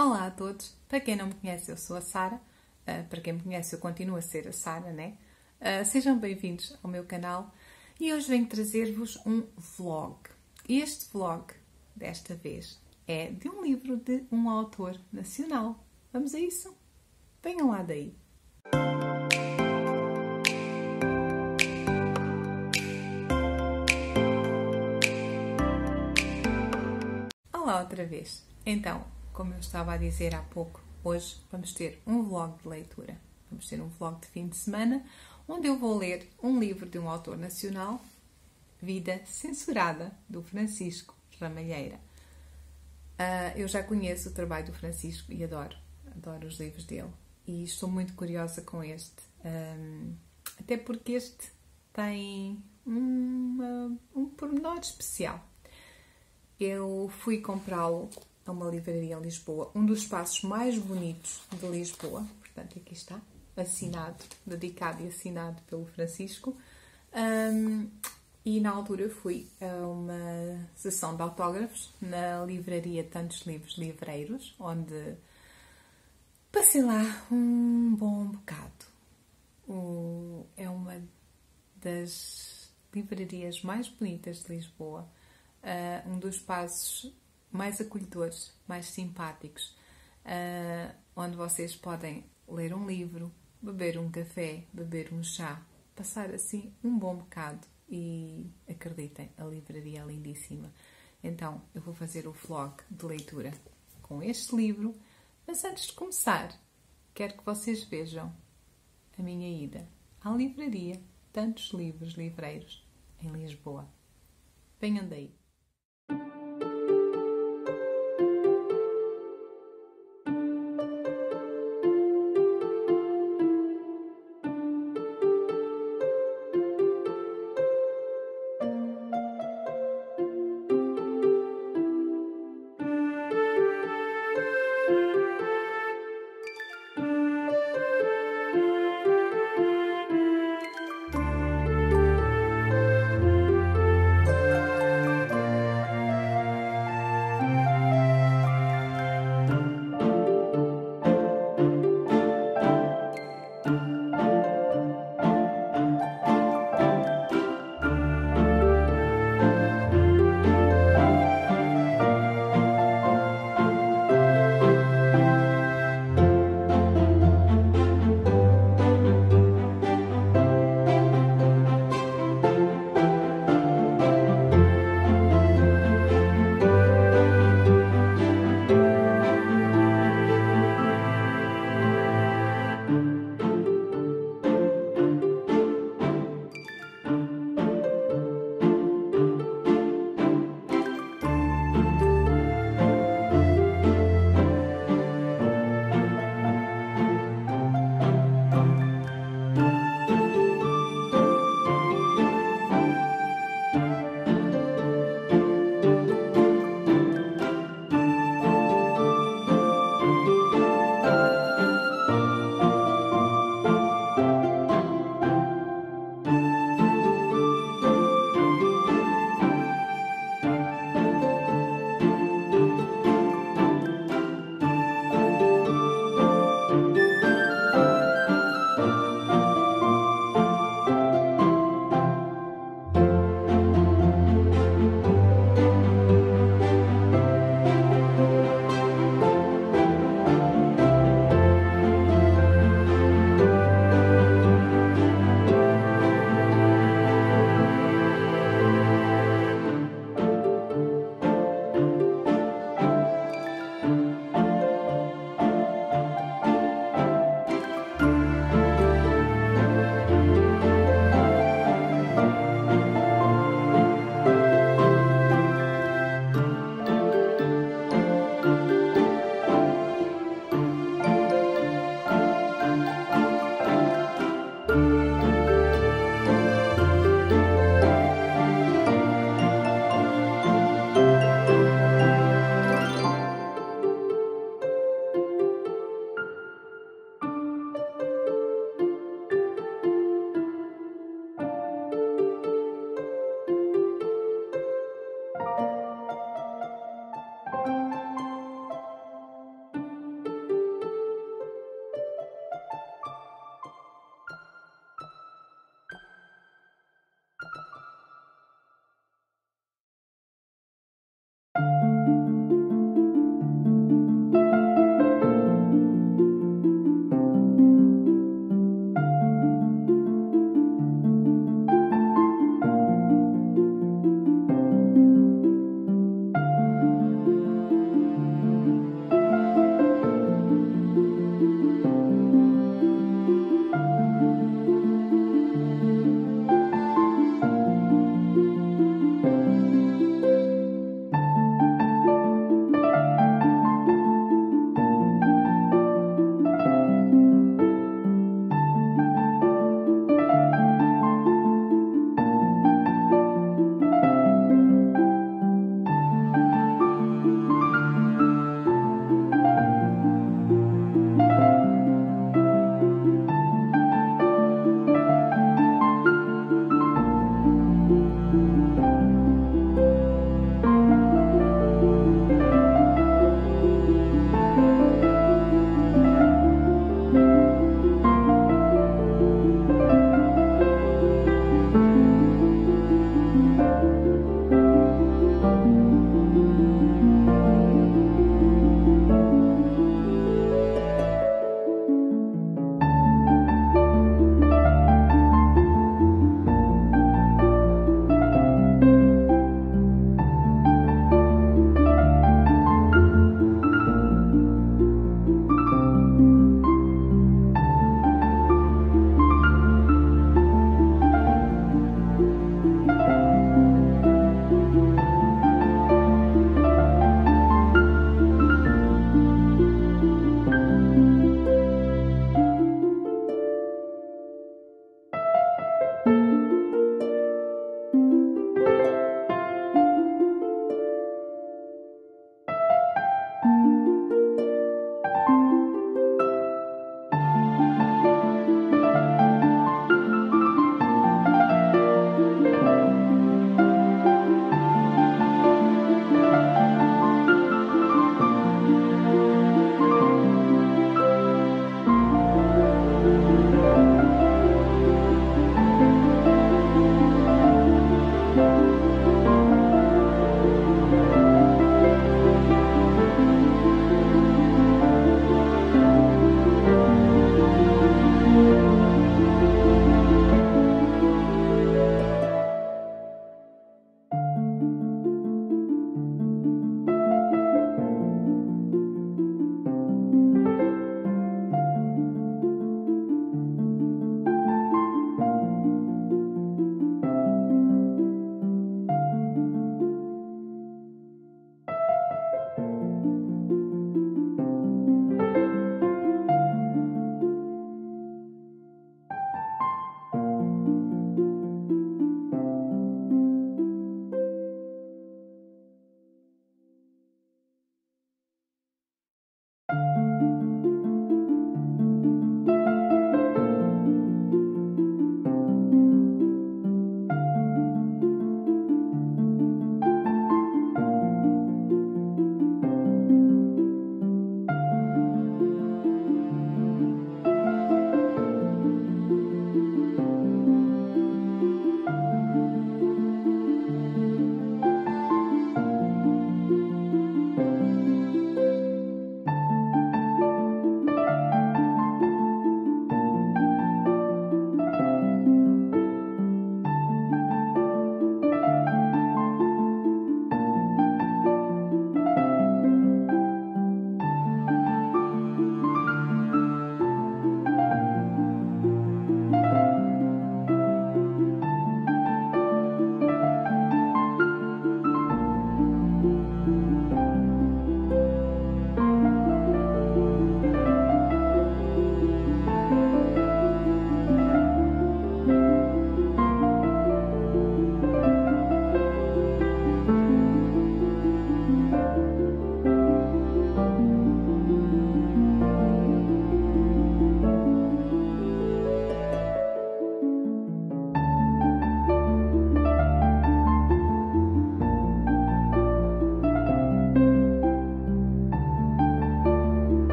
Olá a todos! Para quem não me conhece, eu sou a Sara. Para quem me conhece, eu continuo a ser a Sara, né? Sejam bem-vindos ao meu canal e hoje venho trazer-vos um vlog. Este vlog, desta vez, é de um livro de um autor nacional. Vamos a isso? Venham lá daí! Olá outra vez! Então, como eu estava a dizer há pouco, hoje vamos ter um vlog de leitura. Vamos ter um vlog de fim de semana, onde eu vou ler um livro de um autor nacional, Vida Censurada, do Francisco Ramalheira. Eu já conheço o trabalho do Francisco e adoro os livros dele. E estou muito curiosa com este, até porque este tem um pormenor especial. Eu fui comprá-lo a uma livraria em Lisboa, um dos espaços mais bonitos de Lisboa. Portanto, aqui está, assinado, dedicado e assinado pelo Francisco. E na altura eu fui a uma sessão de autógrafos na livraria Tantos Livros Livreiros, onde passei lá um bom bocado. É uma das livrarias mais bonitas de Lisboa. Um dos espaços mais acolhedores, mais simpáticos, onde vocês podem ler um livro, beber um café, beber um chá, passar assim um bom bocado e acreditem, a livraria é lindíssima. Então eu vou fazer o vlog de leitura com este livro, mas antes de começar, quero que vocês vejam a minha ida à livraria Tantos Livros Livreiros em Lisboa. Venham daí!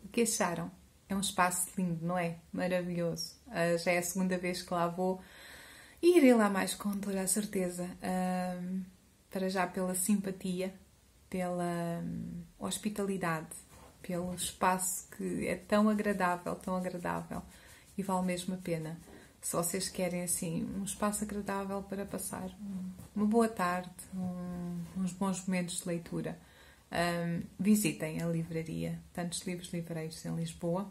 O que acharam? É um espaço lindo, não é? Maravilhoso. Já é a segunda vez que lá vou e irei lá mais com toda a certeza. Para já pela simpatia, pela hospitalidade, pelo espaço que é tão agradável e vale mesmo a pena. Se vocês querem assim um espaço agradável para passar uma boa tarde, uns bons momentos de leitura, visitem a livraria Tantos Livros Livreiros em Lisboa.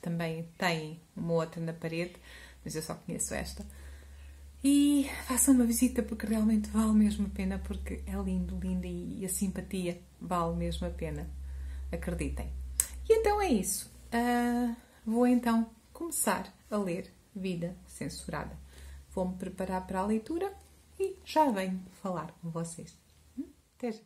Também tem uma outra na parede, mas eu só conheço esta. E façam uma visita porque realmente vale mesmo a pena, porque é lindo, lindo e a simpatia vale mesmo a pena. Acreditem. E então é isso. Vou então começar a ler Vida Censurada. Vou-me preparar para a leitura e já venho falar com vocês. Até já.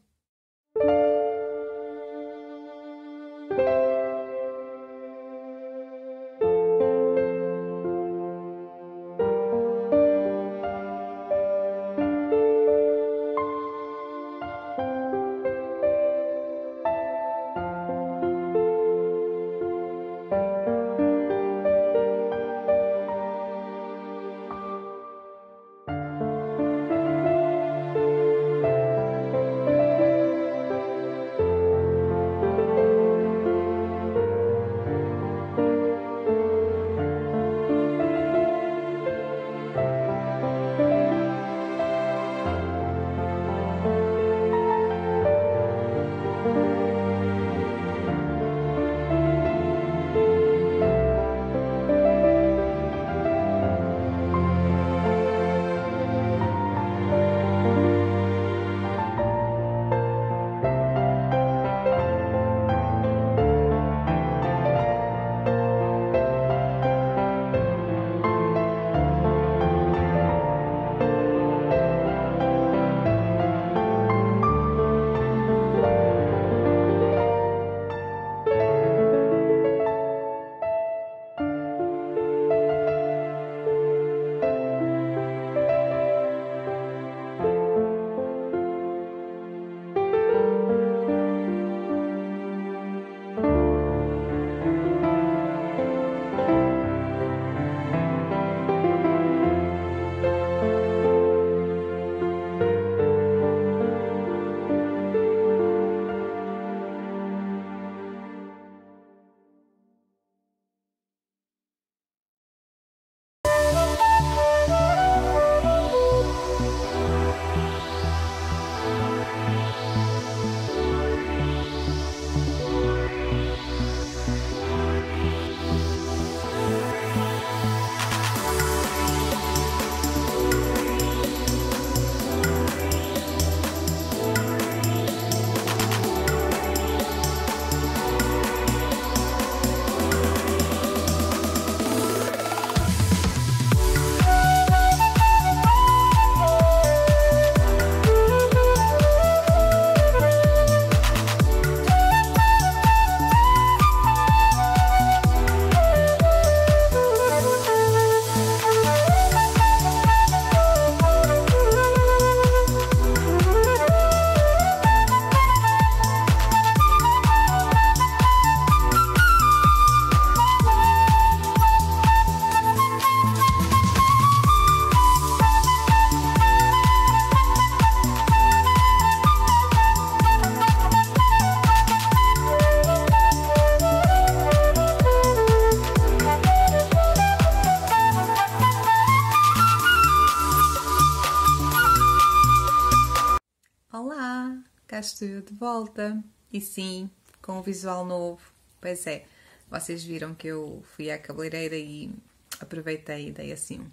cá estou eu de volta. E sim, com um visual novo. Pois é, vocês viram que eu fui à cabeleireira e aproveitei e dei assim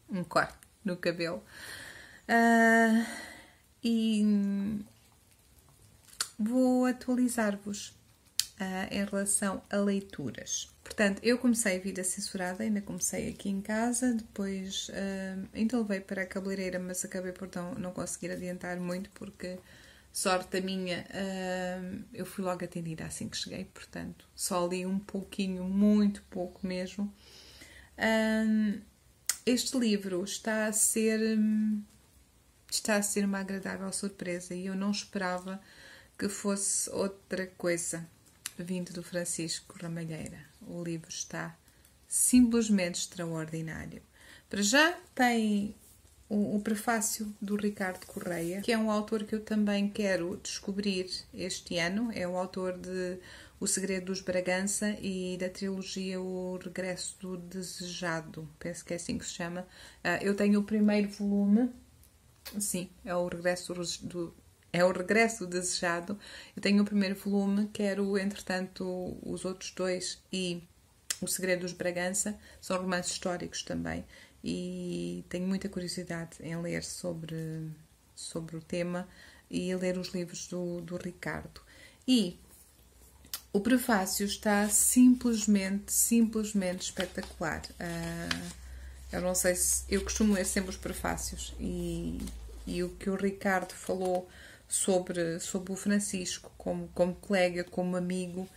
um corte no cabelo. E vou atualizar-vos em relação a leituras. Portanto, eu comecei a Vida Censurada, ainda comecei aqui em casa, depois ainda levei para a cabeleireira, mas acabei por não conseguir adiantar muito, porque sorte a minha, eu fui logo atendida assim que cheguei, portanto, só li um pouquinho, muito pouco mesmo. Este livro está a ser uma agradável surpresa e eu não esperava que fosse outra coisa. vindo do Francisco Ramalheira. O livro está simplesmente extraordinário. Para já tem o prefácio do Ricardo Correia, que é um autor que eu também quero descobrir este ano. É o autor de O Segredo dos Bragança e da trilogia O Regresso do Desejado. Penso que é assim que se chama. Eu tenho o primeiro volume. Sim, é o Regresso do Desejado. Eu tenho o primeiro volume, quero, entretanto, os outros dois e O Segredo dos Bragança. São romances históricos também. E tenho muita curiosidade em ler sobre o tema e ler os livros do Ricardo. E o prefácio está simplesmente espetacular. Eu não sei se... Eu costumo ler sempre os prefácios e o que o Ricardo falou sobre o Francisco como colega, como amigo,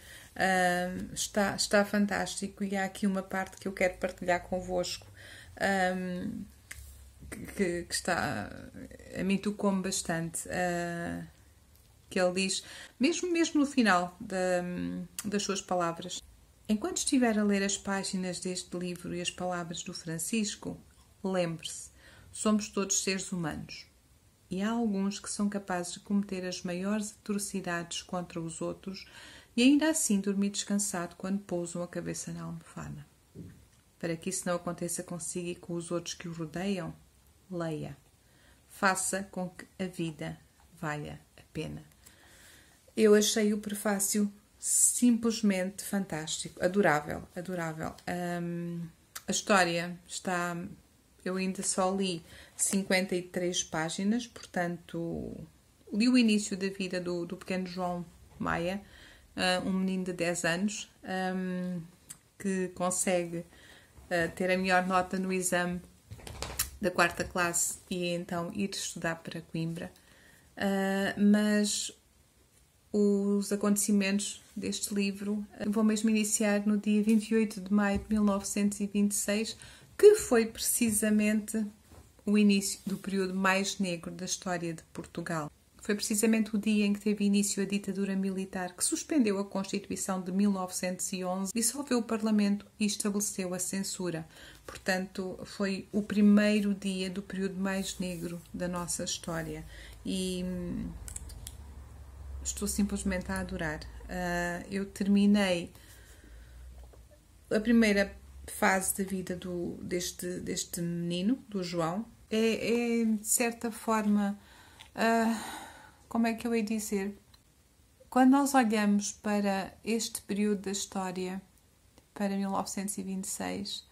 está fantástico. E há aqui uma parte que eu quero partilhar convosco, que está... A mim tocou-me bastante. Que ele diz, mesmo no final das suas palavras: enquanto estiver a ler as páginas deste livro e as palavras do Francisco, lembre-se, somos todos seres humanos. E há alguns que são capazes de cometer as maiores atrocidades contra os outros e ainda assim dormir descansado quando pousam a cabeça na almofada. Para que isso não aconteça consigo e com os outros que o rodeiam, leia. Faça com que a vida valha a pena. Eu achei o prefácio simplesmente fantástico, adorável. A história está... Eu ainda só li 53 páginas, portanto, li o início da vida do pequeno João Maia, um menino de 10 anos, que consegue ter a melhor nota no exame da 4ª classe e então ir estudar para Coimbra. Mas os acontecimentos deste livro vão mesmo iniciar no dia 28 de maio de 1926, que foi precisamente o início do período mais negro da história de Portugal. Foi precisamente o dia em que teve início a ditadura militar, que suspendeu a Constituição de 1911, dissolveu o Parlamento e estabeleceu a censura. Portanto, foi o primeiro dia do período mais negro da nossa história. E estou simplesmente a adorar. Eu terminei a primeira fase da vida deste menino, do João. É de certa forma... como é que eu ia dizer? Quando nós olhamos para este período da história, para 1926,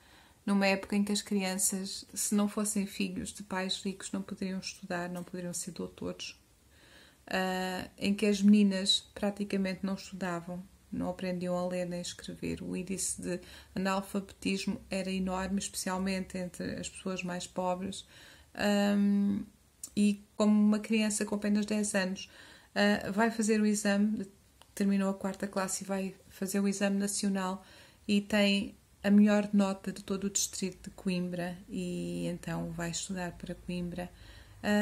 numa época em que as crianças, se não fossem filhos de pais ricos, não poderiam estudar, não poderiam ser doutores, em que as meninas praticamente não estudavam, não aprendiam a ler nem a escrever. O índice de analfabetismo era enorme, especialmente entre as pessoas mais pobres. E como uma criança com apenas 10 anos vai fazer o exame, terminou a 4ª classe e vai fazer o exame nacional e tem a melhor nota de todo o distrito de Coimbra e então vai estudar para Coimbra.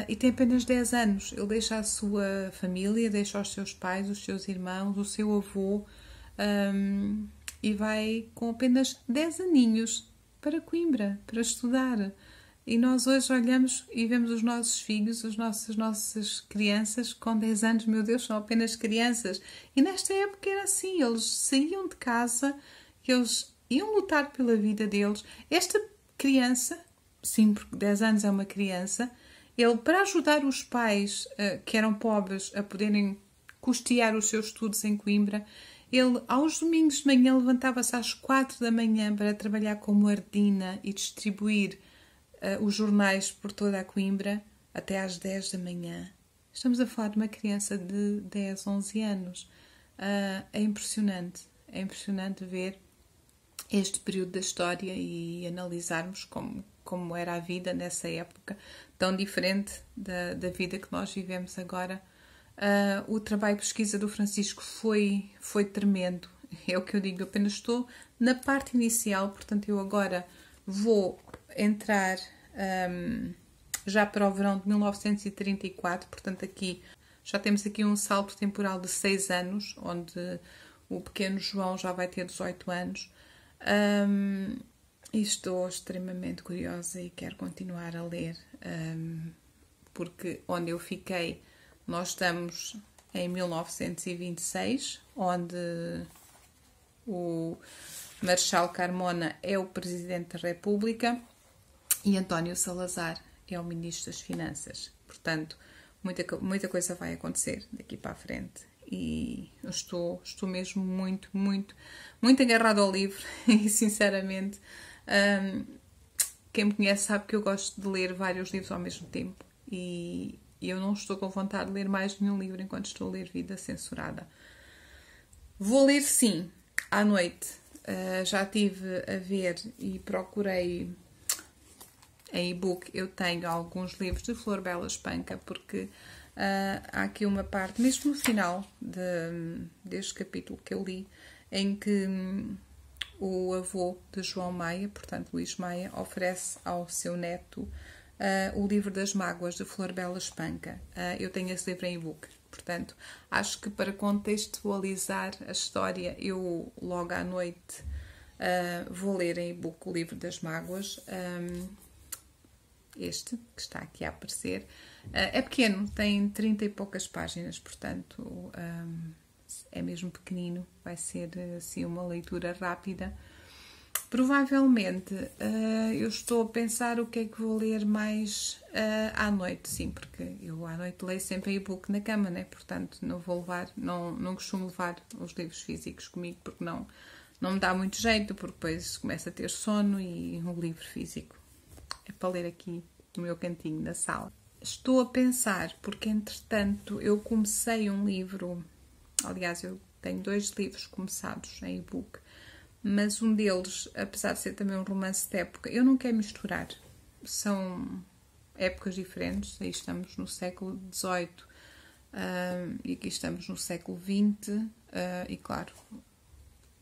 E tem apenas 10 anos. Ele deixa a sua família, deixa os seus pais, os seus irmãos, o seu avô, e vai com apenas 10 aninhos para Coimbra, para estudar. E nós hoje olhamos e vemos os nossos filhos, as nossas crianças com 10 anos, meu Deus, são apenas crianças. E nesta época era assim, eles saíam de casa, eles iam lutar pela vida deles. Esta criança, sim, porque 10 anos é uma criança, ele, para ajudar os pais que eram pobres a poderem custear os seus estudos em Coimbra, ele, aos domingos de manhã, levantava-se às 4 da manhã para trabalhar como ardina e distribuir os jornais por toda a Coimbra até às 10 da manhã. Estamos a falar de uma criança de 10, 11 anos. É impressionante ver este período da história e analisarmos como era a vida nessa época, tão diferente da vida que nós vivemos agora. O trabalho de pesquisa do Francisco foi tremendo. É o que eu digo, eu apenas estou na parte inicial, portanto eu agora vou entrar já para o verão de 1934, portanto aqui já temos aqui um salto temporal de 6 anos, onde o pequeno João já vai ter 18 anos. E estou extremamente curiosa e quero continuar a ler, porque onde eu fiquei, nós estamos em 1926, onde o Marechal Carmona é o Presidente da República e António Salazar é o Ministro das Finanças. Portanto, muita coisa vai acontecer daqui para a frente. E eu estou mesmo muito agarrado ao livro e, sinceramente, quem me conhece sabe que eu gosto de ler vários livros ao mesmo tempo e eu não estou com vontade de ler mais nenhum livro enquanto estou a ler Vida Censurada. Vou ler, sim, à noite. Já estive a ver e procurei em e-book. Eu tenho alguns livros de Flor Bela Espanca, porque há aqui uma parte, mesmo no final deste capítulo que eu li, em que o avô de João Maia, portanto Luís Maia, oferece ao seu neto o livro das mágoas de Flor Bela Espanca. Eu tenho esse livro em e-book. Portanto, acho que para contextualizar a história, eu logo à noite vou ler em e-book o livro das mágoas. Este, que está aqui a aparecer, é pequeno, tem 30 e poucas páginas, portanto é mesmo pequenino, vai ser assim uma leitura rápida. Provavelmente eu estou a pensar o que é que vou ler mais à noite, sim, porque eu à noite leio sempre e-book na cama, né? Portanto não vou levar, não costumo levar os livros físicos comigo, porque não me dá muito jeito, porque depois começo a ter sono e um livro físico é para ler aqui no meu cantinho da sala. Estou a pensar, porque entretanto eu comecei um livro, aliás eu tenho 2 livros começados em e-book, mas um deles, apesar de ser também um romance de época, eu não quero misturar. São épocas diferentes, aí estamos no século XVIII e aqui estamos no século XX e claro,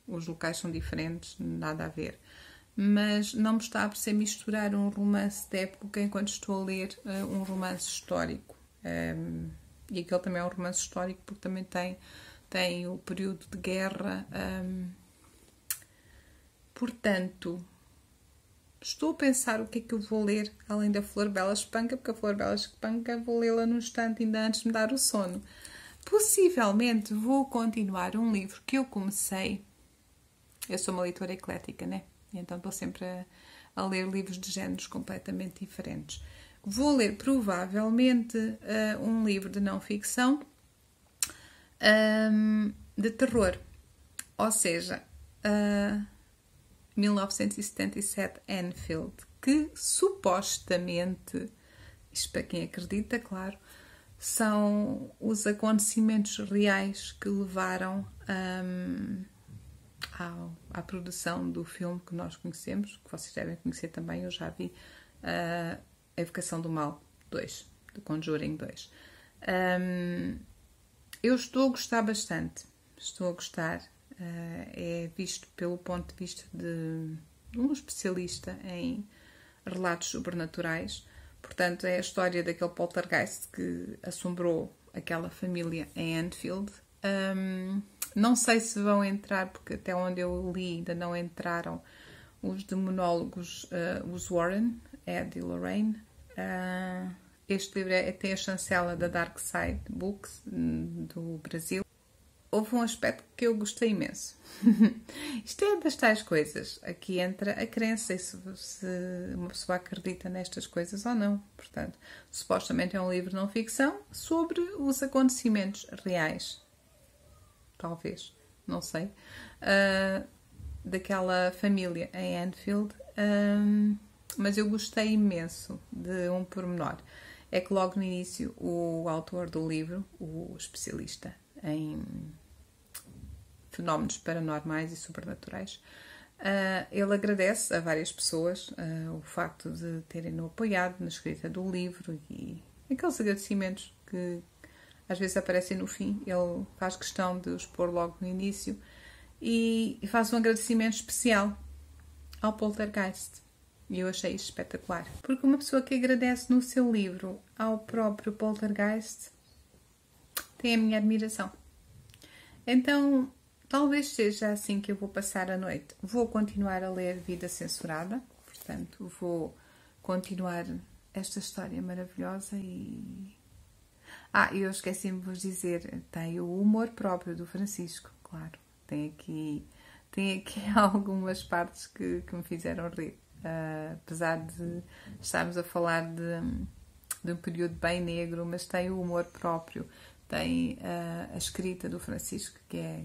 os locais são diferentes, nada a ver. Mas não me está a apetecer misturar um romance de época enquanto estou a ler um romance histórico. E aquele também é um romance histórico porque também tem o período de guerra. Portanto, estou a pensar o que é que eu vou ler além da Flor Bela Espanca, porque a Flor Bela Espanca vou lê-la num instante ainda antes de me dar o sono. Possivelmente vou continuar um livro que eu comecei. Eu sou uma leitora eclética, né? Então estou sempre a ler livros de géneros completamente diferentes. Vou ler provavelmente um livro de não-ficção de terror. Ou seja, 1977 Enfield, que supostamente, isto para quem acredita, claro, são os acontecimentos reais que levaram à produção do filme que nós conhecemos, que vocês devem conhecer também, eu já vi, A Evocação do Mal 2, do Conjuring 2. Eu estou a gostar bastante, estou a gostar, é visto pelo ponto de vista de um especialista em relatos sobrenaturais, portanto é a história daquele poltergeist que assombrou aquela família em Enfield. Não sei se vão entrar, porque até onde eu li ainda não entraram os demonólogos, os Warren, Ed e Lorraine. Este livro tem a chancela da Dark Side Books, do Brasil. Houve um aspecto que eu gostei imenso. Isto é das tais coisas. Aqui entra a crença e se uma pessoa acredita nestas coisas ou não. Portanto, supostamente é um livro de não-ficção sobre os acontecimentos reais. Talvez, não sei, daquela família em Enfield, mas eu gostei imenso de um pormenor. É que logo no início o autor do livro, o especialista em fenómenos paranormais e sobrenaturais, ele agradece a várias pessoas o facto de terem-no apoiado na escrita do livro e aqueles agradecimentos que às vezes aparecem no fim. Ele faz questão de os pôr logo no início e faz um agradecimento especial ao poltergeist. E eu achei isto espetacular. Porque uma pessoa que agradece no seu livro ao próprio poltergeist tem a minha admiração. Então, talvez seja assim que eu vou passar a noite. Vou continuar a ler Vida Censurada, portanto, vou continuar esta história maravilhosa e... eu esqueci-me de vos dizer, tem o humor próprio do Francisco, claro. Tem aqui algumas partes que me fizeram rir. Apesar de estarmos a falar de um período bem negro, mas tem o humor próprio. Tem a escrita do Francisco, que é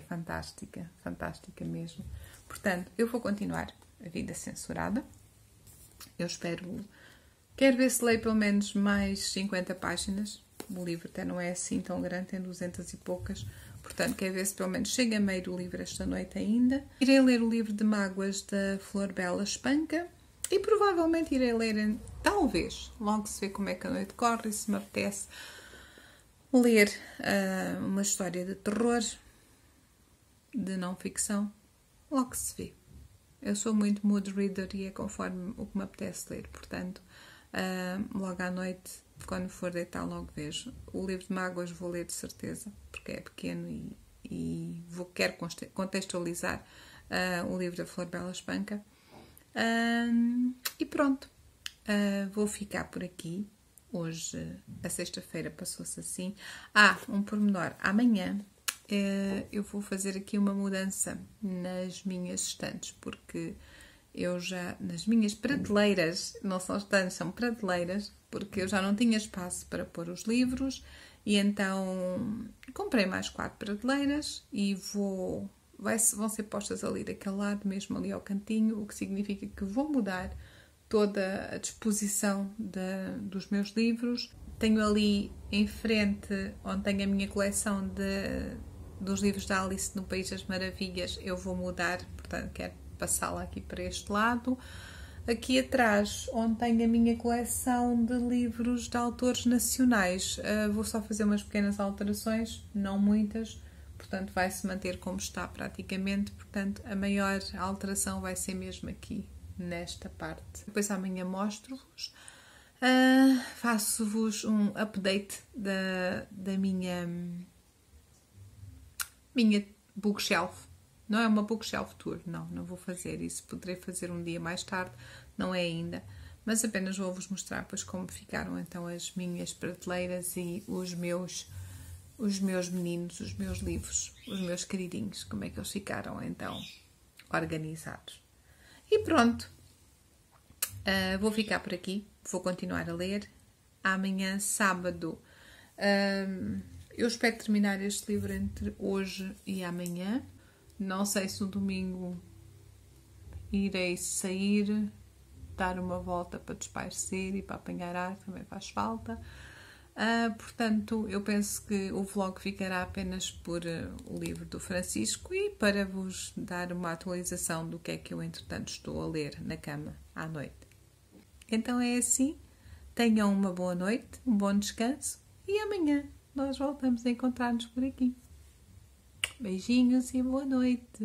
fantástica, fantástica mesmo. Portanto, eu vou continuar a Vida Censurada. Eu quero ver se leio pelo menos mais 50 páginas. O livro até não é assim tão grande, tem 200 e poucas. Portanto, quero ver se pelo menos chega a meio do livro esta noite ainda. Irei ler o livro de mágoas da Flor Bela Espanca e provavelmente irei ler, talvez, logo se vê como é que a noite corre e se me apetece ler uma história de terror, de não ficção, logo se vê. Eu sou muito mood reader e é conforme o que me apetece ler, portanto, logo à noite, quando for deitar, logo vejo. O livro de mágoas vou ler de certeza, porque é pequeno e quero contextualizar o livro da Flor Bela Espanca. E pronto, vou ficar por aqui. Hoje, a sexta-feira, passou-se assim. Um pormenor. Amanhã eu vou fazer aqui uma mudança nas minhas estantes, porque eu já, nas minhas prateleiras, não são estantes, são prateleiras, porque eu já não tinha espaço para pôr os livros e então comprei mais 4 prateleiras e vão ser postas ali daquele lado, mesmo ali ao cantinho, o que significa que vou mudar toda a disposição dos meus livros. Tenho ali em frente, onde tenho a minha coleção dos livros da Alice no País das Maravilhas, eu vou mudar, portanto quero passá-la aqui para este lado. Aqui atrás, onde tenho a minha coleção de livros de autores nacionais, vou só fazer umas pequenas alterações, não muitas, portanto vai-se manter como está praticamente, portanto a maior alteração vai ser mesmo aqui, nesta parte. Depois amanhã mostro-vos, faço-vos um update da minha bookshelf. Não é uma bookshelf tour, não vou fazer isso. Poderei fazer um dia mais tarde, não é ainda. Mas apenas vou-vos mostrar pois, como ficaram então as minhas prateleiras e os meus meninos, os meus livros, os meus queridinhos, como é que eles ficaram então organizados. E pronto, vou ficar por aqui, vou continuar a ler. Amanhã, sábado, eu espero terminar este livro entre hoje e amanhã. Não sei se no domingo irei sair, dar uma volta para desaparecer e para apanhar ar, também faz falta. Portanto, eu penso que o vlog ficará apenas por o livro do Francisco e para vos dar uma atualização do que é que eu, entretanto, estou a ler na cama à noite. Então é assim, tenham uma boa noite, um bom descanso e amanhã nós voltamos a encontrar-nos por aqui. Beijinhos e boa noite!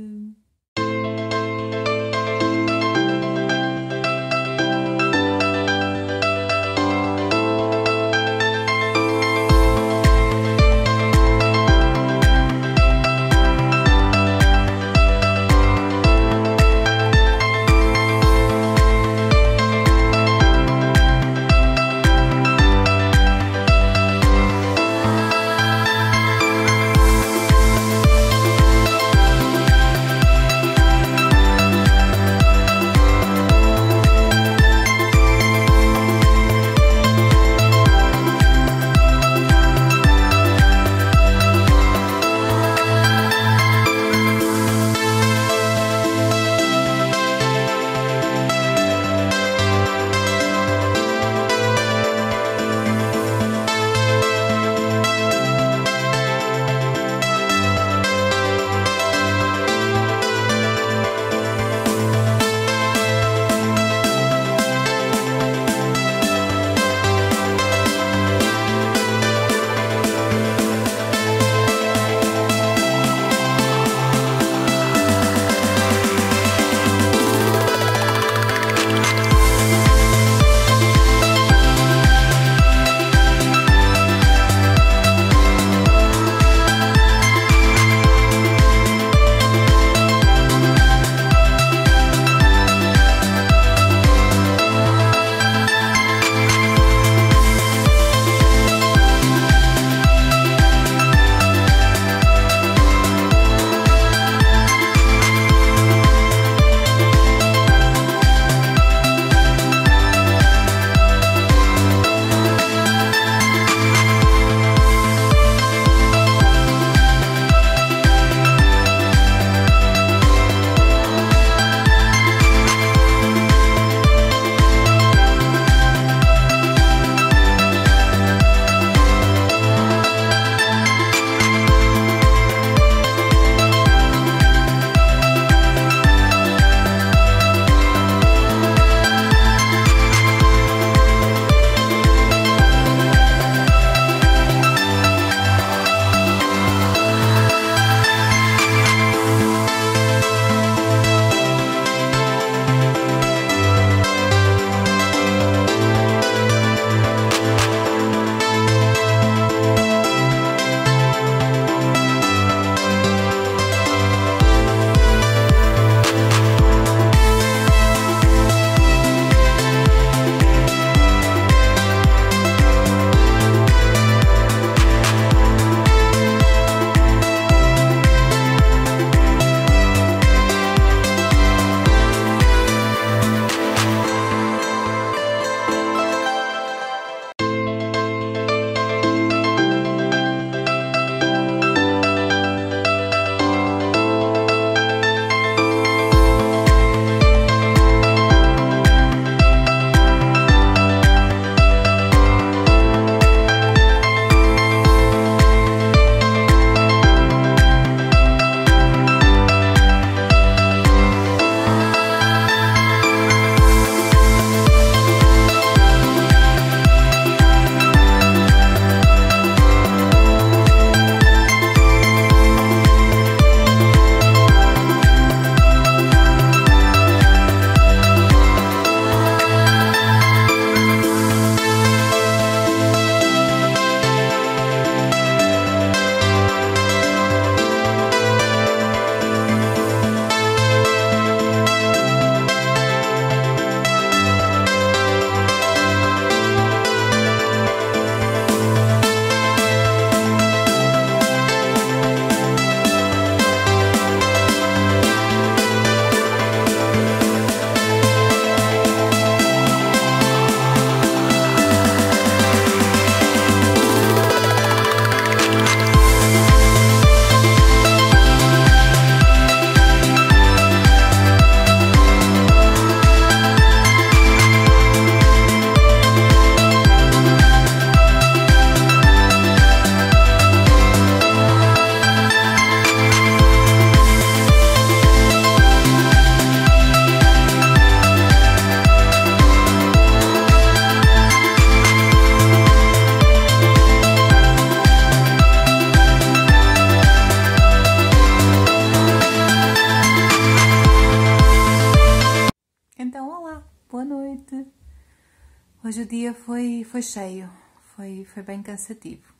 boa noite. Hoje o dia foi cheio, foi bem cansativo.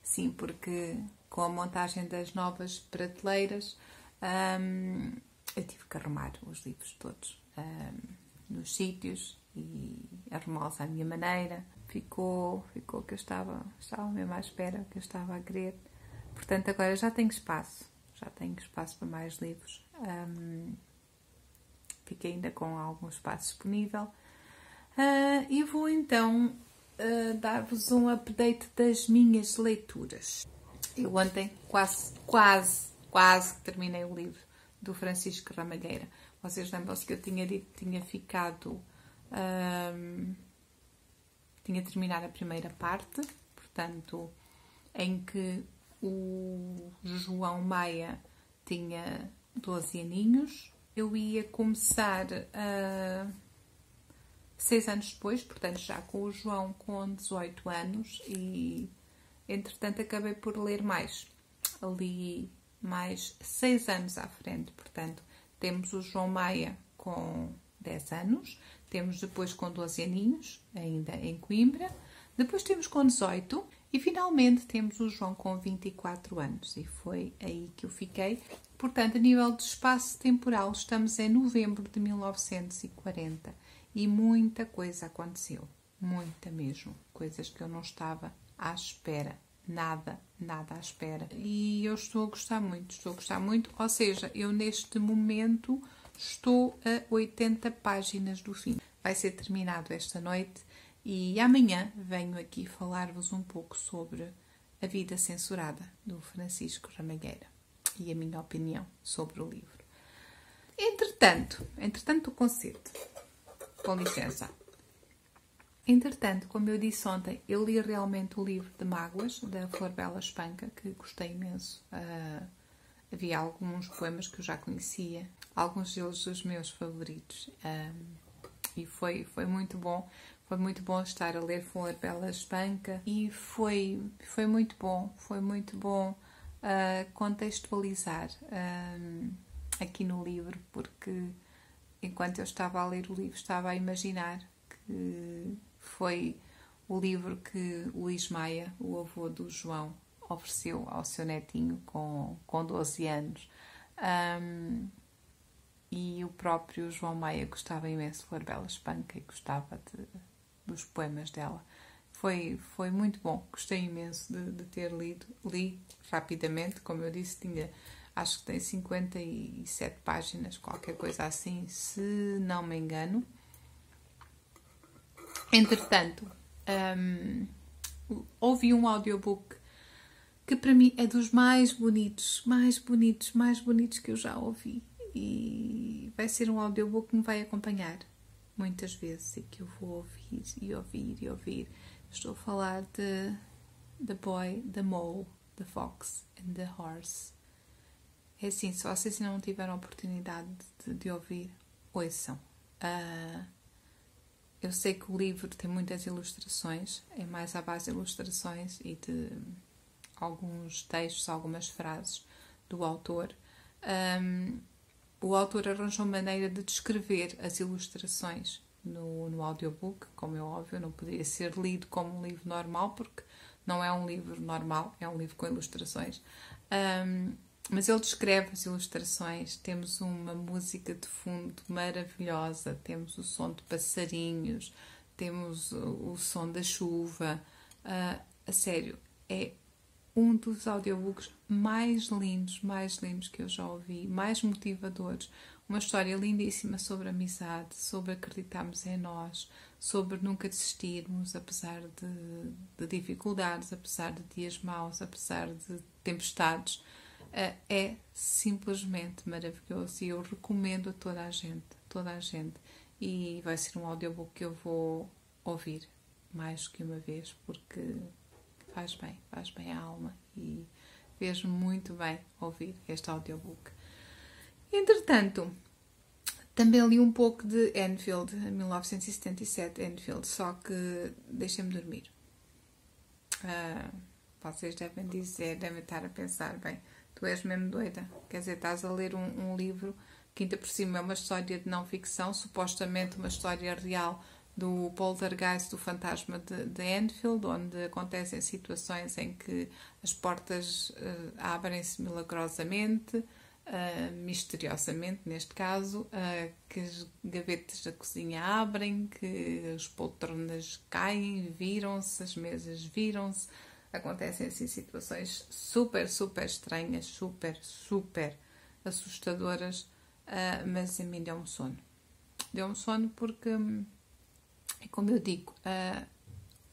Sim, porque com a montagem das novas prateleiras, eu tive que arrumar os livros todos nos sítios e arrumá-los à minha maneira. Ficou que eu estava mesmo à espera, que eu estava a querer. Portanto, agora já tenho espaço para mais livros. Fiquei ainda com algum espaço disponível. E vou então dar-vos um update das minhas leituras. Eu ontem quase que terminei o livro do Francisco Ramalheira. Vocês lembram-se que eu tinha dito que tinha ficado... tinha terminado a primeira parte, portanto, em que o João Maia tinha 12 aninhos. Eu ia começar 6 anos depois, portanto, já com o João com 18 anos e, entretanto, acabei por ler mais. Li mais 6 anos à frente, portanto, temos o João Maia com 10 anos, temos depois com 12 aninhos, ainda em Coimbra, depois temos com 18 e finalmente temos o João com 24 anos e foi aí que eu fiquei. Portanto, a nível de espaço temporal, estamos em novembro de 1940 e muita coisa aconteceu, muita mesmo, coisas que eu não estava à espera. Nada à espera. E eu estou a gostar muito. Ou seja, eu neste momento estou a 80 páginas do fim. Vai ser terminado esta noite e amanhã venho aqui falar-vos um pouco sobre A Vida Censurada, do Francisco Ramalheira e a minha opinião sobre o livro. Entretanto, o conceito. Com licença. Entretanto, como eu disse ontem, eu li realmente o livro de Mágoas, da Flor Bela Espanca, que gostei imenso. Havia alguns poemas que eu já conhecia, alguns deles os meus favoritos. E foi muito bom. Foi muito bom estar a ler Flor Bela Espanca e foi muito bom contextualizar aqui no livro, porque enquanto eu estava a ler o livro, estava a imaginar que foi o livro que Luís Maia, o avô do João, ofereceu ao seu netinho com 12 anos. E o próprio João Maia gostava imenso de Flor Bela Espanca e gostava dos poemas dela. Foi muito bom, gostei imenso de ter lido. Li rapidamente, como eu disse, acho que tem 57 páginas, qualquer coisa assim, se não me engano. Entretanto, ouvi um audiobook que para mim é dos mais bonitos que eu já ouvi. E vai ser um audiobook que me vai acompanhar muitas vezes e que eu vou ouvir. Estou a falar de The Boy, the Mole, the Fox and the Horse. É assim, se vocês não tiveram a oportunidade de ouvir, ouçam. Eu sei que o livro tem muitas ilustrações, é mais à base de ilustrações e de alguns textos, algumas frases do autor. O autor arranjou maneira de descrever as ilustrações no audiobook, como é óbvio, não poderia ser lido como um livro normal, porque não é um livro normal, é um livro com ilustrações. Mas ele descreve as ilustrações, temos uma música de fundo maravilhosa, temos o som de passarinhos, temos o som da chuva. A sério, é um dos audiobooks mais lindos que eu já ouvi, mais motivadores. Uma história lindíssima sobre amizade, sobre acreditarmos em nós, sobre nunca desistirmos, apesar de dificuldades, apesar de dias maus, apesar de tempestades. É simplesmente maravilhoso e eu recomendo a toda a gente. E vai ser um audiobook que eu vou ouvir mais que uma vez, porque faz bem à alma e fez muito bem ouvir este audiobook. Entretanto, também li um pouco de Enfield, 1977, Enfield, só que deixem-me dormir. Vocês devem estar a pensar, bem, tu és mesmo doida, quer dizer, estás a ler um livro que ainda por cima é uma história de não ficção, supostamente uma história real do poltergeist, do fantasma de Enfield, onde acontecem situações em que as portas abrem-se milagrosamente, misteriosamente neste caso, que as gavetas da cozinha abrem, que as poltronas caem, viram-se, as mesas viram-se. Acontecem assim situações super, super estranhas, super, super assustadoras, mas a mim deu-me sono. Deu-me sono porque, como eu digo,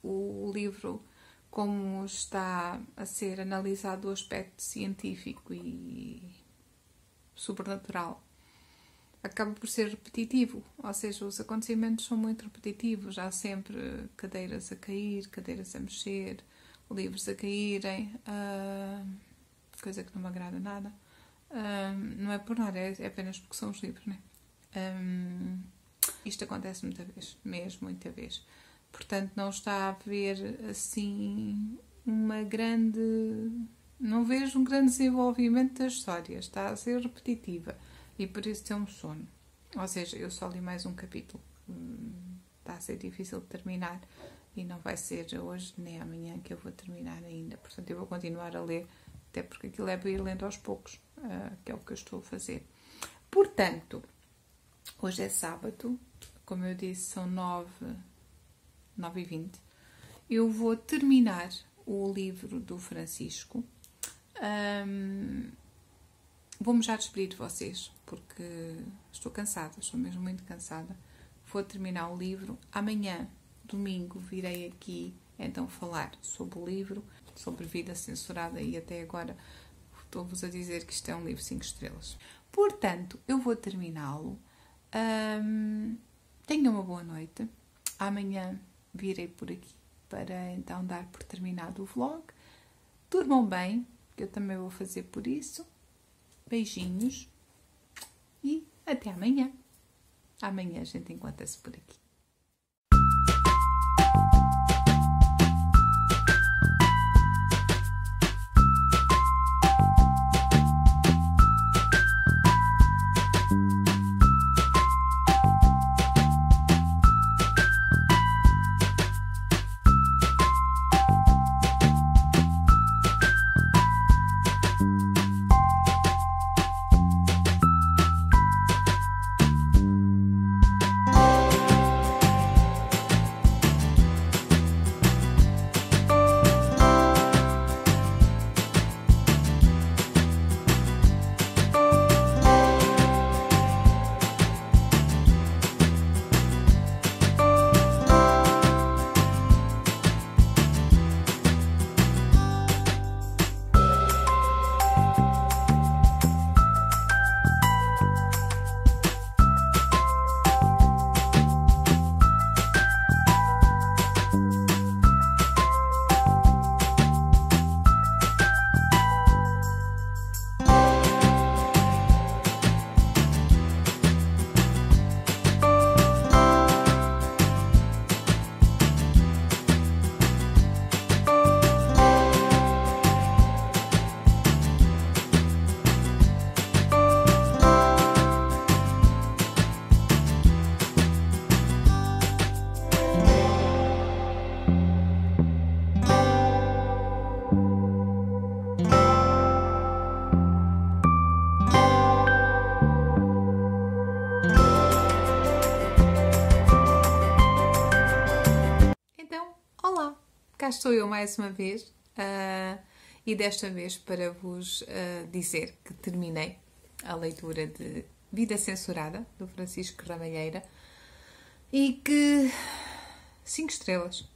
o livro, como está a ser analisado o aspecto científico e sobrenatural, acaba por ser repetitivo, ou seja, os acontecimentos são muito repetitivos, há sempre cadeiras a cair, cadeiras a mexer, livros a caírem, coisa que não me agrada nada. Não é por nada, é apenas porque são os livros, né? Isto acontece muita vez, mesmo muita vez. Portanto, não está a haver assim uma grande... Não vejo um grande desenvolvimento da história, está a ser repetitiva e por isso tem um sono. Ou seja, eu só li mais um capítulo, está a ser difícil de terminar e não vai ser hoje nem amanhã que eu vou terminar ainda. Portanto, eu vou continuar a ler, até porque aquilo é para ir lendo aos poucos, que é o que eu estou a fazer. Portanto, hoje é sábado, como eu disse, são 9h20. Eu vou terminar o livro do Francisco. Vou-me já despedir de vocês, porque estou cansada, estou mesmo muito cansada. Vou terminar o livro. Amanhã, domingo, virei aqui então falar sobre o livro, sobre Vida Censurada, e até agora estou-vos a dizer que isto é um livro 5 estrelas. Portanto, eu vou terminá-lo. Tenham uma boa noite. Amanhã virei por aqui para então dar por terminado o vlog. Durmam bem, que eu também vou fazer por isso. Beijinhos e até amanhã. Amanhã a gente encontra-se por aqui. Cá estou eu mais uma vez e desta vez para vos dizer que terminei a leitura de Vida Censurada, do Francisco Ramalheira, e que 5 estrelas.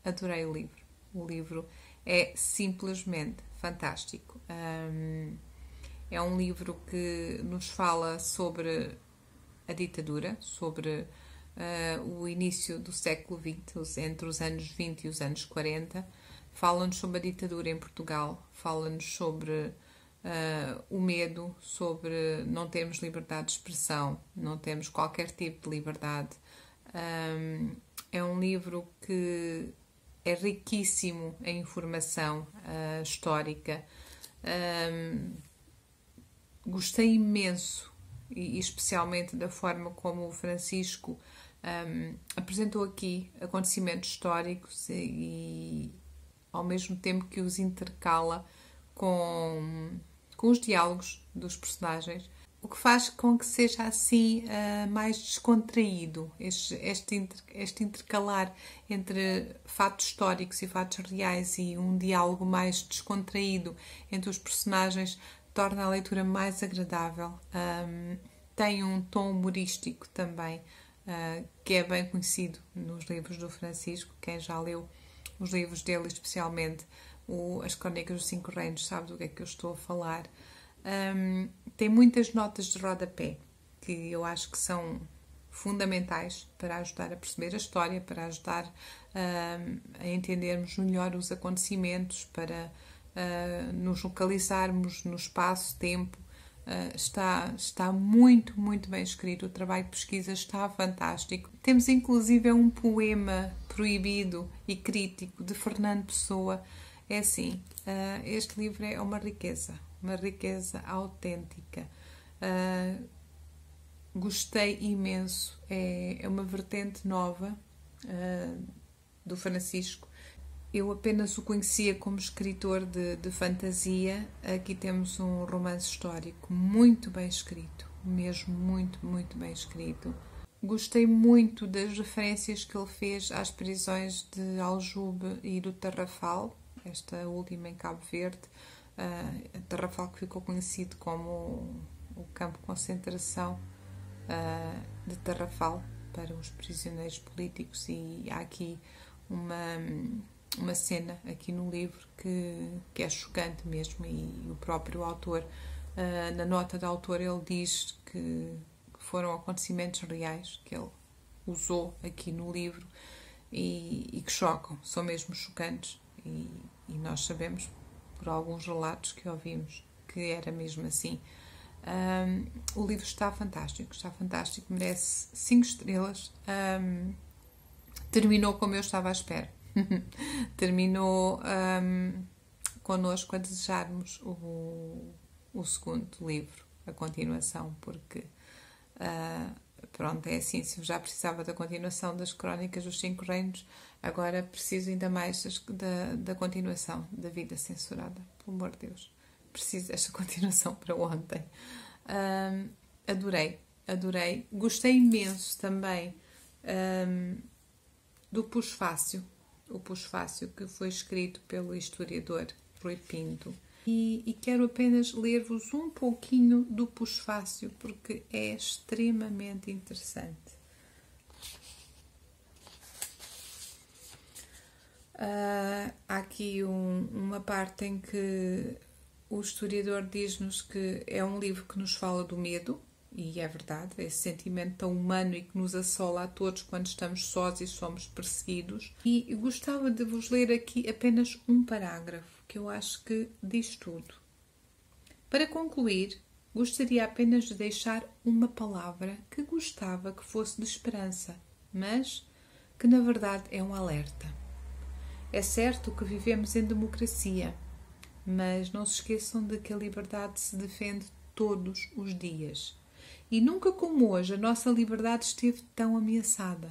Adorei o livro. O livro é simplesmente fantástico. É um livro que nos fala sobre a ditadura, sobre o início do século XX, entre os anos 20 e os anos 40. Fala-nos sobre a ditadura em Portugal, fala-nos sobre o medo, sobre não termos liberdade de expressão, não temos qualquer tipo de liberdade. É um livro que é riquíssimo em informação histórica. Gostei imenso, e especialmente da forma como o Francisco apresentou aqui acontecimentos históricos e ao mesmo tempo que os intercala com os diálogos dos personagens, o que faz com que seja assim mais descontraído este intercalar entre fatos históricos e fatos reais e um diálogo mais descontraído entre os personagens torna a leitura mais agradável. Tem um tom humorístico também, que é bem conhecido nos livros do Francisco. Quem já leu os livros dele, especialmente As Crónicas dos Cinco Reinos, sabe do que é que eu estou a falar. Tem muitas notas de rodapé que eu acho que são fundamentais para ajudar a perceber a história, para ajudar a entendermos melhor os acontecimentos, para nos localizarmos no espaço-tempo. Está muito, muito bem escrito. O trabalho de pesquisa está fantástico. Temos inclusive um poema proibido e crítico de Fernando Pessoa. É assim, este livro é uma riqueza autêntica. Gostei imenso. É uma vertente nova do Francisco. Eu apenas o conhecia como escritor de fantasia. Aqui temos um romance histórico muito bem escrito, mesmo muito, muito bem escrito. Gostei muito das referências que ele fez às prisões de Aljube e do Tarrafal, esta última em Cabo Verde. Tarrafal, que ficou conhecido como o campo de concentração de Tarrafal para os prisioneiros políticos, e há aqui uma cena aqui no livro que é chocante mesmo, e o próprio autor, na nota de autor, ele diz que foram acontecimentos reais que ele usou aqui no livro e que chocam, são mesmo chocantes, e nós sabemos por alguns relatos que ouvimos que era mesmo assim. O livro está fantástico, merece 5 estrelas. Terminou como eu estava à espera. Terminou connosco a desejarmos o segundo livro, a continuação, porque pronto, é assim, se eu já precisava da continuação das Crónicas dos Cinco Reinos, agora preciso ainda mais da continuação da Vida Censurada. Pelo amor de Deus, preciso desta continuação para ontem. Adorei. Gostei imenso também do Pusfácio. O Pusfácio, que foi escrito pelo historiador Rui Pinto. E quero apenas ler-vos um pouquinho do Pusfácio, porque é extremamente interessante. Há aqui uma parte em que o historiador diz-nos que é um livro que nos fala do medo, e é verdade, esse sentimento tão humano e que nos assola a todos quando estamos sós e somos perseguidos. E eu gostava de vos ler aqui apenas um parágrafo, que eu acho que diz tudo. Para concluir, gostaria apenas de deixar uma palavra que gostava que fosse de esperança, mas que na verdade é um alerta. É certo que vivemos em democracia, mas não se esqueçam de que a liberdade se defende todos os dias. E nunca como hoje a nossa liberdade esteve tão ameaçada.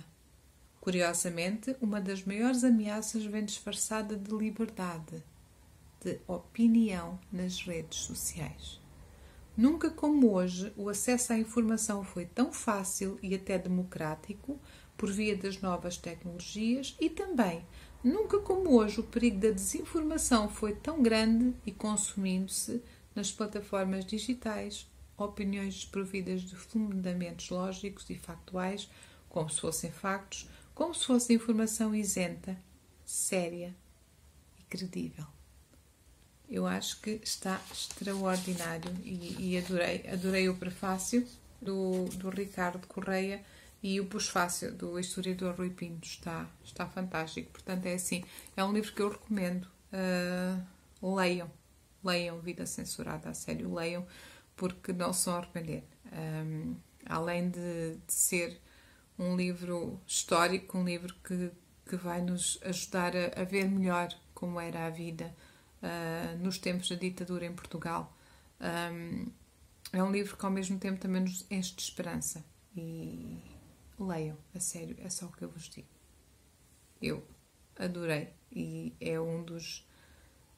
Curiosamente, uma das maiores ameaças vem disfarçada de liberdade, de opinião nas redes sociais. Nunca como hoje o acesso à informação foi tão fácil e até democrático por via das novas tecnologias, e também nunca como hoje o perigo da desinformação foi tão grande e consumindo-se nas plataformas digitais opiniões desprovidas de fundamentos lógicos e factuais, como se fossem factos, como se fosse informação isenta, séria e credível. Eu acho que está extraordinário e adorei o prefácio do Ricardo Correia e o pós-fácio do historiador Rui Pinto. Está fantástico. Portanto, é assim, é um livro que eu recomendo. Leiam Vida Censurada, a sério, leiam, porque não se vão arrepender. Além de ser um livro histórico, um livro que vai nos ajudar a ver melhor como era a vida nos tempos da ditadura em Portugal. é um livro que ao mesmo tempo também nos enche de esperança. E leiam, a sério, é só o que eu vos digo. Eu adorei e é um dos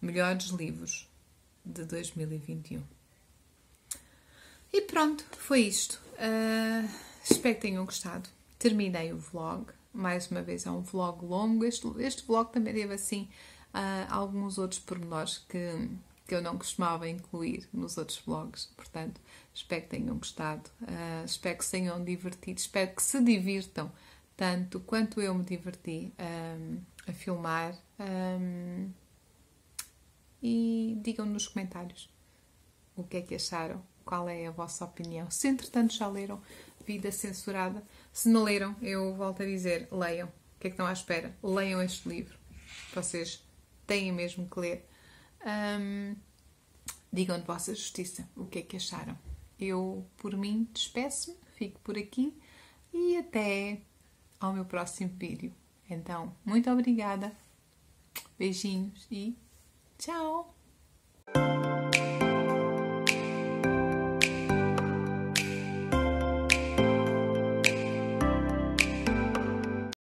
melhores livros de 2021. E pronto, foi isto. Espero que tenham gostado. Terminei o vlog. Mais uma vez é um vlog longo. Este vlog também teve assim alguns outros pormenores que eu não costumava incluir nos outros vlogs. Portanto, espero que tenham gostado. Espero que se tenham divertido. Espero que se divirtam tanto quanto eu me diverti a filmar. E digam nos comentários o que é que acharam. Qual é a vossa opinião? Se entretanto já leram Vida Censurada. Se não leram, eu volto a dizer, leiam. O que é que estão à espera? Leiam este livro. Vocês têm mesmo que ler. Digam de vossa justiça o que é que acharam. Eu, por mim, despeço-me, fico por aqui e até ao meu próximo vídeo. Então, muito obrigada. Beijinhos e tchau!